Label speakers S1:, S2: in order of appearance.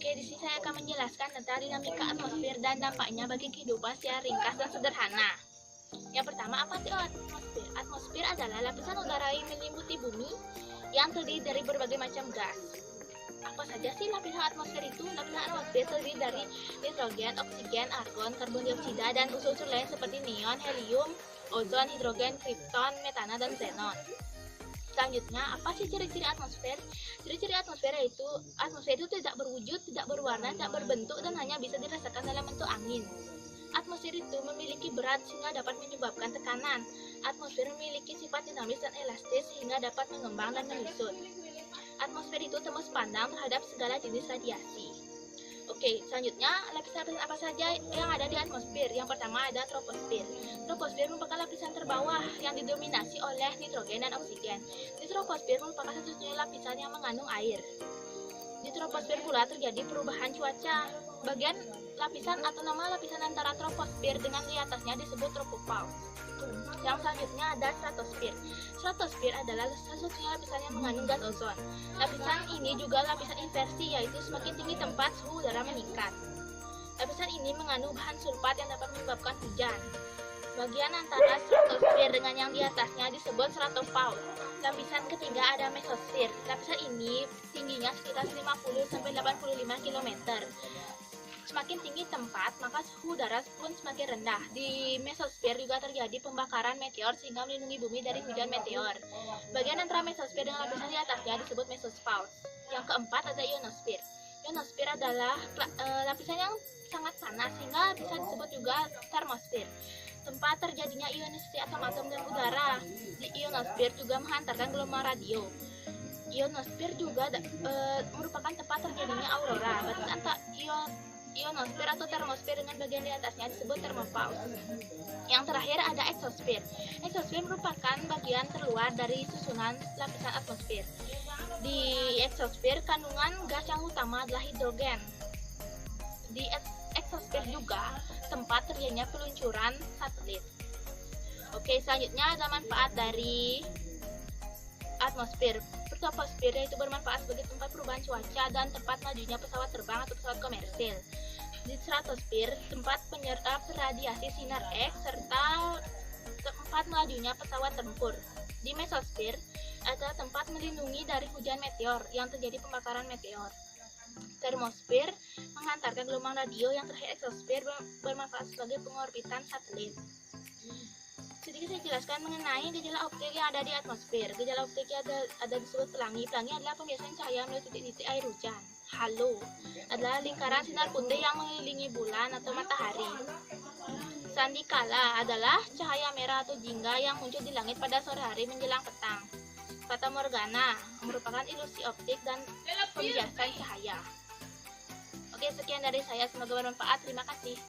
S1: Oke, di sini saya akan menjelaskan tentang dinamika atmosfer dan dampaknya bagi kehidupan secara ringkas dan sederhana. Yang pertama, apa itu atmosfer? Atmosfer adalah lapisan udara yang menyelimuti bumi yang terdiri dari berbagai macam gas. Apa saja sih lapisan atmosfer itu? Lapisan atmosfer terdiri dari nitrogen, oksigen, argon, karbon dioksida, dan unsur-unsur lain seperti neon, helium, ozon, hidrogen, kripton, metana, dan xenon. Selanjutnya, apa sih ciri-ciri atmosfer? Ciri-ciri atmosfer yaitu atmosfer itu tidak berwujud, tidak berwarna, tidak berbentuk, dan hanya bisa dirasakan dalam bentuk angin. Atmosfer itu memiliki berat sehingga dapat menyebabkan tekanan. Atmosfer memiliki sifat dinamis dan elastis sehingga dapat mengembang dan menyusut. Atmosfer itu tembus pandang terhadap segala jenis radiasi. Oke, selanjutnya lapisan-lapisan apa saja yang ada di atmosfer? Yang pertama ada troposfer. Troposfer merupakan lapisan terbawah yang didominasi oleh nitrogen dan oksigen. Di troposfer merupakan satu-satunya lapisan yang mengandung air. Di troposfer pula terjadi perubahan cuaca. Bagian lapisan atau nama lapisan antara troposfer dengan di atasnya disebut tropopause. Yang selanjutnya ada stratosfer. Stratosfer adalah satu-satunya lapisan yang mengandung gas ozon. Lapisan ini juga lapisan inversi, yaitu semakin tinggi tempat suhu udara meningkat. Lapisan ini mengandung bahan sulfat yang dapat menyebabkan hujan. Bagian antara stratosfer dengan yang di atasnya disebut stratopause. Lapisan ketiga ada mesosfer. Lapisan ini tingginya sekitar 50-85 km. Semakin tinggi tempat, maka suhu udara pun semakin rendah. Di mesosfer juga terjadi pembakaran meteor sehingga melindungi bumi dari hujan meteor. Bagian antara mesosfer dengan lapisan di atasnya disebut mesopause. Yang keempat ada ionosfer. Ionosfer adalah lapisan yang sangat panas sehingga bisa disebut juga termosfer. Tempat terjadinya ionisasi atom-atom dan udara. Di ionosfer juga menghantarkan gelombang radio. Ionosfer juga merupakan tempat terjadinya aurora. Batas antara ionosfer atau termosfer dengan bagian di atasnya disebut termopause. Yang terakhir ada eksosfer. Eksosfer merupakan bagian terluar dari susunan lapisan atmosfer. Di eksosfer kandungan gas yang utama adalah hidrogen. Di eksosfer juga tempat terjadinya peluncuran satelit. Oke, selanjutnya ada manfaat dari atmosfer. Troposfer yaitu bermanfaat sebagai tempat perubahan cuaca dan tempat majunya pesawat terbang atau pesawat komersil. Di stratosfer, tempat penyerap radiasi sinar X serta tempat melajunya pesawat tempur. Di mesosfer, ada tempat melindungi dari hujan meteor yang terjadi pembakaran meteor. Termosfer menghantarkan gelombang radio. Yang terakhir eksosfer bermanfaat sebagai pengorbitan satelit. Sedikit saya jelaskan mengenai gejala optik yang ada di atmosfer. Gejala optik yang ada disebut pelangi. Pelangi adalah pembiasaan cahaya melalui titik-titik air hujan. Halo adalah lingkaran sinar putih yang mengelilingi bulan atau matahari. Sandikala adalah cahaya merah atau jingga yang muncul di langit pada sore hari menjelang petang. Fata Morgana merupakan ilusi optik dan pembiasan cahaya. Oke, sekian dari saya. Semoga bermanfaat. Terima kasih.